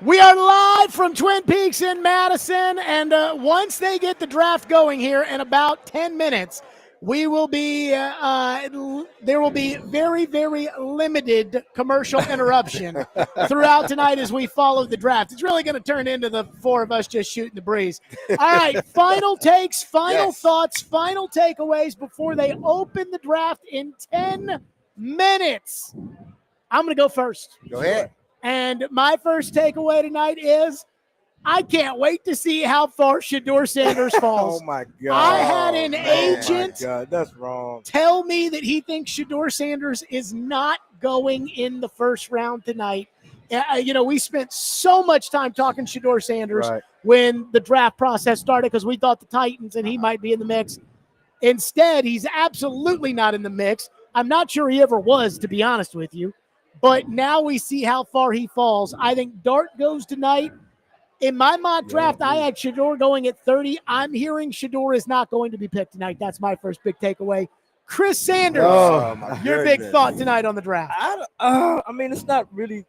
We are live from Twin Peaks in Madison, and once they get the draft going here in about 10 minutes, we will be there will be very, very limited commercial interruption throughout tonight as we follow the draft. It's really going to turn into the four of us just shooting the breeze. All right, final takes, final thoughts, final takeaways before they open the draft in 10 minutes. I'm going to go first. Go ahead. And my first takeaway tonight is I can't wait to see how far Shedeur Sanders falls. Oh, my God. I had an agent that's wrong. tell me that he thinks Shedeur Sanders is not going in the first round tonight. We spent so much time talking Shedeur Sanders when the draft process started because we thought the Titans and he might be in the mix. Instead, he's absolutely not in the mix. I'm not sure he ever was, to be honest with you. But now we see how far he falls. I think Dart goes tonight. In my mock draft, I had Shedeur going at 30. I'm hearing Shedeur is not going to be picked tonight. That's my first big takeaway. Chris Sanders, your big thought tonight on the draft. I mean, it's not really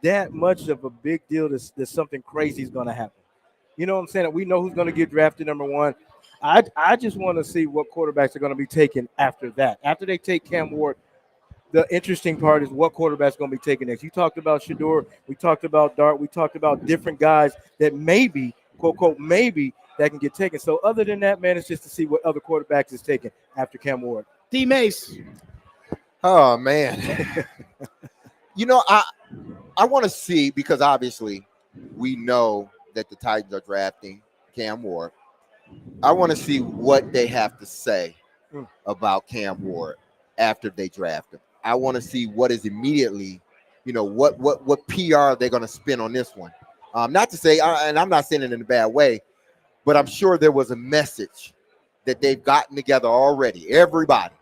that much of a big deal that something crazy is going to happen. You know what I'm saying? We know who's going to get drafted number one. I just want to see what quarterbacks are going to be taken after that. After they take Cam Ward, the interesting part is what quarterback's going to be taken next. You talked about Shedeur. We talked about Dart. We talked about different guys that maybe, quote, quote, maybe that can get taken. So other than that, man, it's just to see what other quarterbacks is taken after Cam Ward. D. Mace. Oh, man. I want to see, because obviously we know that the Titans are drafting Cam Ward. I want to see what they have to say about Cam Ward after they draft him. I want to see what is immediately, what PR they're going to spin on this one. Not to say, and I'm not saying it in a bad way, but I'm sure there was a message that they've gotten together already. Everybody.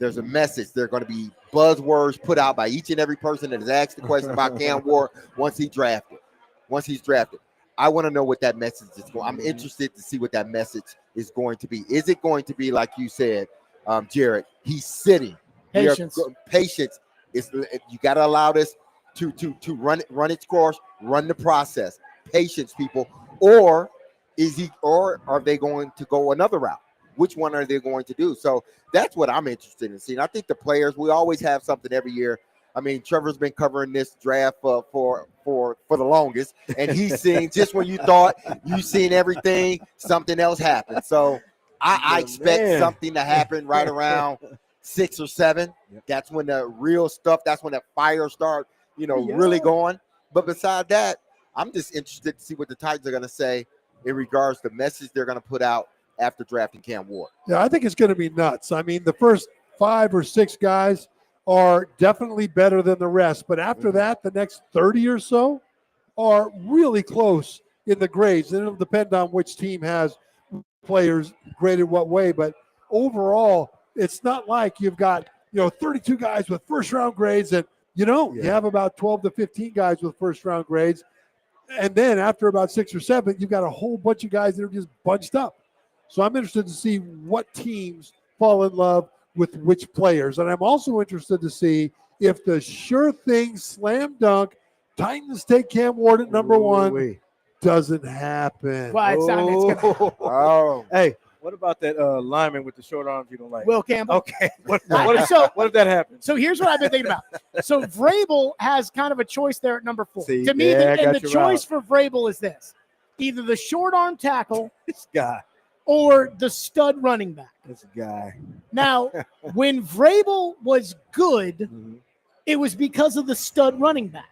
There's a message. There are going to be buzzwords put out by each and every person that has asked the question about Cam Ward once he's drafted. I want to know what that message is going. I'm interested to see what that message is going to be. Is it going to be like you said, Jared? He's sitting. Patience. Patience is. You got to allow this to run its course, run the process. Patience, people. Or are they going to go another route? Which one are they going to do? So that's what I'm interested in seeing. I think the players, we always have something every year. I mean, Trevor's been covering this draft for the longest, and he's seen just when you thought you seen everything, something else happened. So I expect something to happen right around 6 or 7. That's when the real stuff. That's when the fire start, really going. But besides that, I'm just interested to see what the Titans are going to say in regards to the message they're going to put out after drafting Cam Ward. Yeah, I think it's going to be nuts. I mean, the first 5 or 6 guys are definitely better than the rest. But after that, the next 30 or so are really close in the grades. And it'll depend on which team has players graded what way. But overall, it's not like you've got, 32 guys with first-round grades. And, you have about 12 to 15 guys with first-round grades. And then after about 6 or 7, you've got a whole bunch of guys that are just bunched up. So I'm interested to see what teams fall in love with which players. And I'm also interested to see if the sure thing slam dunk Titans take Cam Ward at number 1 doesn't happen. Well, it's gonna. Hey, what about that lineman with the short arms you don't like? Will Campbell. Okay. What if that happens? So here's what I've been thinking about. So Vrabel has kind of a choice there at number 4. To me, the choice for Vrabel is this. Either the short arm tackle this guy or the stud running back. This guy. Now, when Vrabel was good, it was because of the stud running back.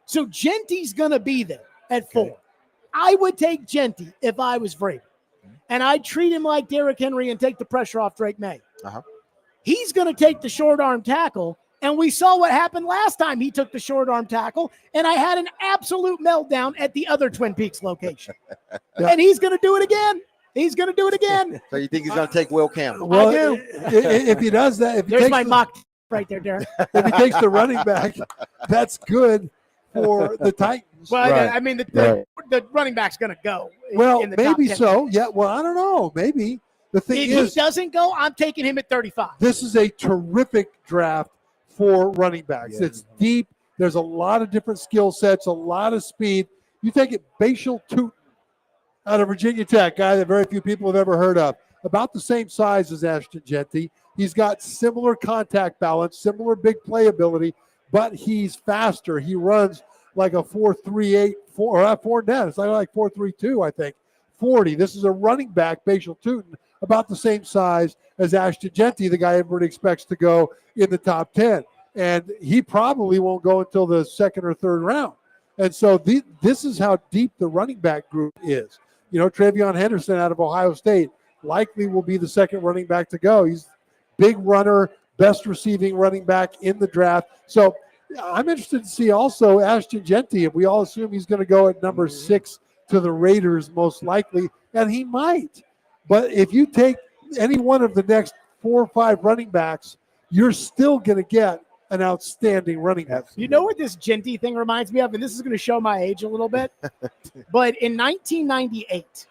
So Genty's going to be there at 4. I would take Genty if I was Vrabel. And I'd treat him like Derrick Henry and take the pressure off Drake May. He's going to take the short arm tackle. And we saw what happened last time he took the short arm tackle. And I had an absolute meltdown at the other Twin Peaks location. And he's going to do it again. So you think he's going to take Will Campbell? Well, I do. If he does that, there's my mock right there, Derek. If he takes the running back, that's good for the Titans. Well, I mean, the running back's going to go. Well, maybe so. Yeah. Well, I don't know. Maybe. The thing if he doesn't go, I'm taking him at 35. This is a terrific draft for running backs. It's deep. There's a lot of different skill sets, a lot of speed. You take it, Bashal Tootin out of Virginia Tech, guy that very few people have ever heard of, about the same size as Ashton Genty. He's got similar contact balance, similar big playability, but he's faster. He runs like a 4.38, 4 net. It's like 4.32, I think. 40. This is a running back, Bashal Tootin, about the same size as Ashton Genty, the guy everybody expects to go in the top 10. And he probably won't go until the second or third round. And so this is how deep the running back group is. You know, Travion Henderson out of Ohio State likely will be the second running back to go. He's big runner, best receiving running back in the draft. So I'm interested to see also Ashton Genty. If we all assume he's going to go at number 6 to the Raiders most likely, and he might. But if you take any one of the next 4 or 5 running backs, you're still going to get an outstanding running back. You know what this Genty thing reminds me of? And this is going to show my age a little bit. But in 1998,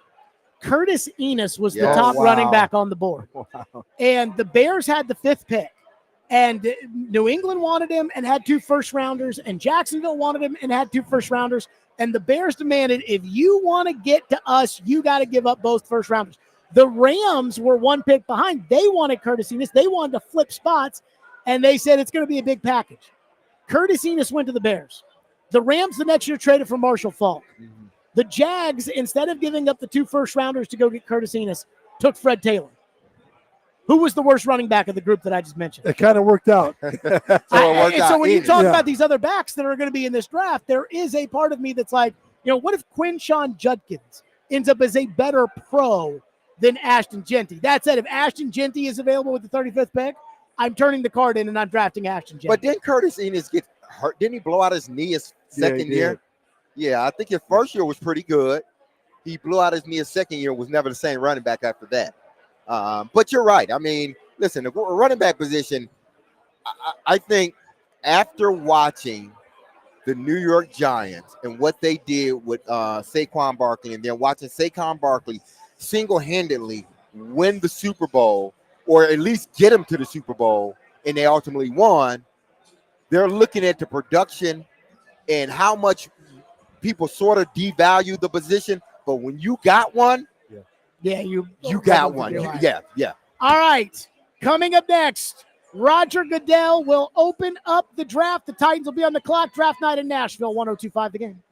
Curtis Enos was the top running back on the board. Wow. And the Bears had the 5th pick. And New England wanted him and had 2 first-rounders. And Jacksonville wanted him and had 2 first-rounders. And the Bears demanded, if you want to get to us, you got to give up both first-rounders. The Rams were 1 pick behind. They wanted Curtis Enos. They wanted to flip spots. And they said it's going to be a big package. Curtis Enos went to the Bears. The Rams the next year traded for Marshall Faulk. Mm-hmm. The Jags, instead of giving up the 2 first-rounders to go get Curtis Enos, took Fred Taylor. Who was the worst running back of the group that I just mentioned? It kind of worked out. So when you talk about these other backs that are going to be in this draft, there is a part of me that's like, you know, what if Quinshawn Judkins ends up as a better pro than Ashton Genty? That said, if Ashton Genty is available with the 35th pick, I'm turning the card in and I'm drafting Ashton Genty. But didn't Curtis Enos get hurt? Didn't he blow out his knee his second year? Yeah, I think his first year was pretty good. He blew out his knee his second year, was never the same running back after that. But you're right. I mean, listen, the running back position, I think after watching the New York Giants and what they did with Saquon Barkley, and then watching Saquon Barkley single-handedly win the Super Bowl, or at least get them to the Super Bowl, and they ultimately won, they're looking at the production and how much people sort of devalue the position. But when you got one, you got one. Yeah. All right. Coming up next, Roger Goodell will open up the draft. The Titans will be on the clock. Draft night in Nashville, 102.5 The Game.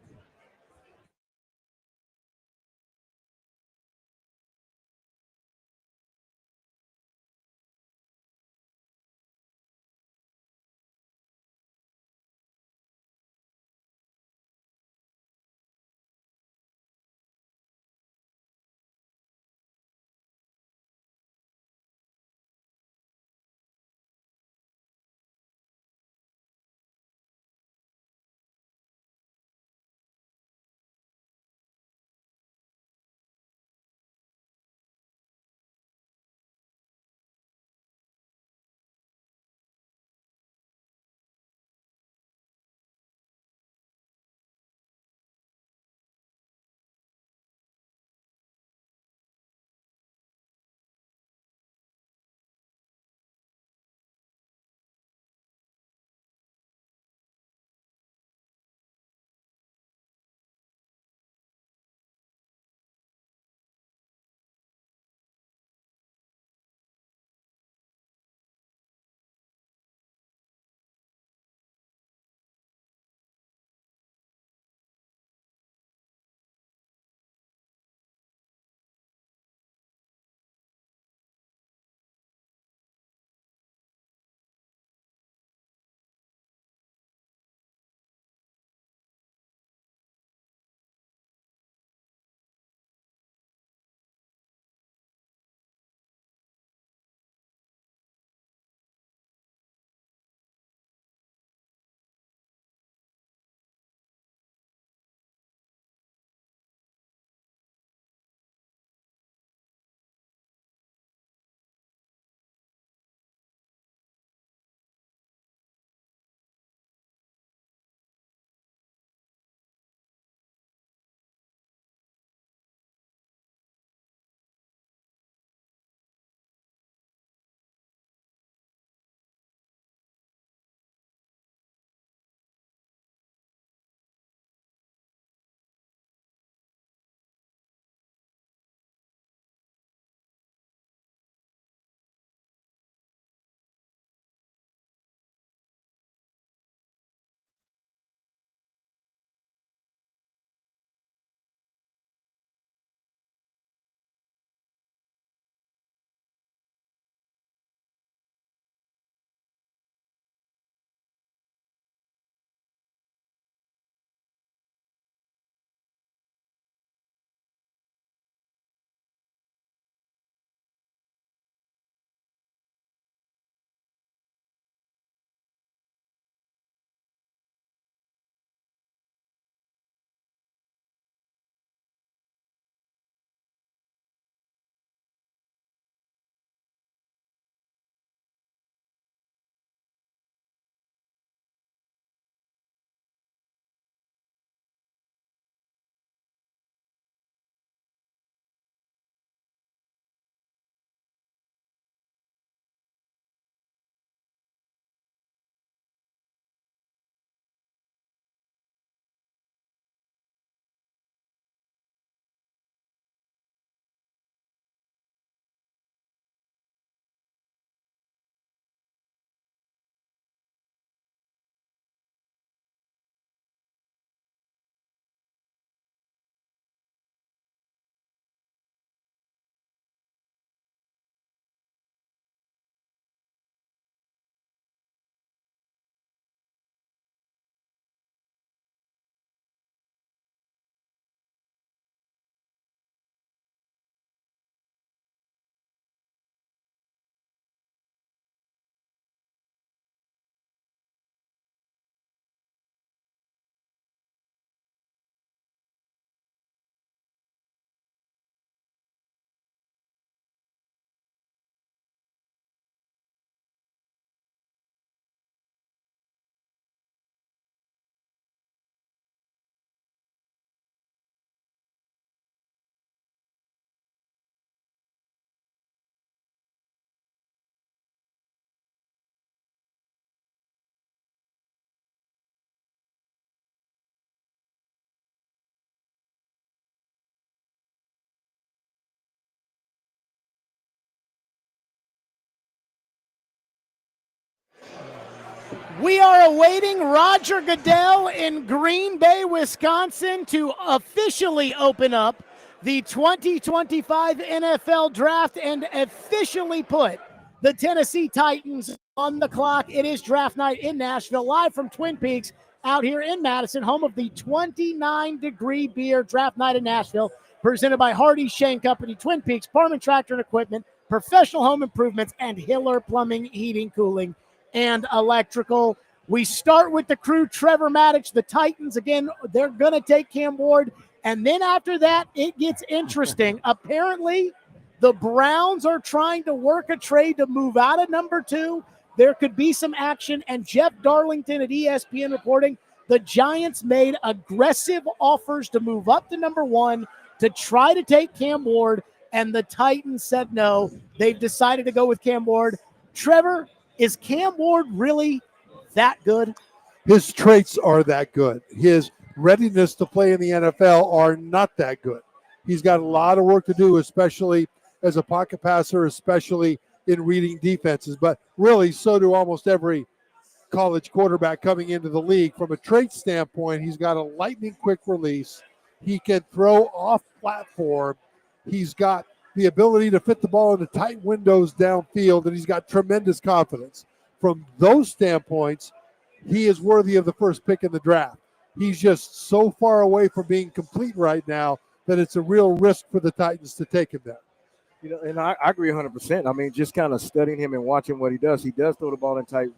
We are awaiting Roger Goodell in Green Bay, Wisconsin to officially open up the 2025 NFL Draft and officially put the Tennessee Titans on the clock. It is draft night in Nashville, live from Twin Peaks out here in Madison, home of the 29-degree beer draft night in Nashville, presented by Hardee's Shane Company, Twin Peaks, Parman Tractor and Equipment, Professional Home Improvements, and Hiller Plumbing, Heating, Cooling, and Electrical. We start with the crew. Trevor Maddox, the Titans, again, they're going to take Cam Ward. And then after that, it gets interesting. Apparently, the Browns are trying to work a trade to move out of number 2. There could be some action. And Jeff Darlington at ESPN reporting the Giants made aggressive offers to move up to number 1 to try to take Cam Ward. And the Titans said no. They've decided to go with Cam Ward. Trevor, is Cam Ward really that good? His traits are that good. His readiness to play in the NFL are not that good. He's got a lot of work to do, especially as a pocket passer, especially in reading defenses. But really, so do almost every college quarterback coming into the league. From a trait standpoint, he's got a lightning quick release. He can throw off platform. He's got the ability to fit the ball into tight windows downfield, and he's got tremendous confidence. From those standpoints, he is worthy of the first pick in the draft. He's just so far away from being complete right now that it's a real risk for the Titans to take him there. You know, and I agree 100%. I mean, just kind of studying him and watching what he does throw the ball in tight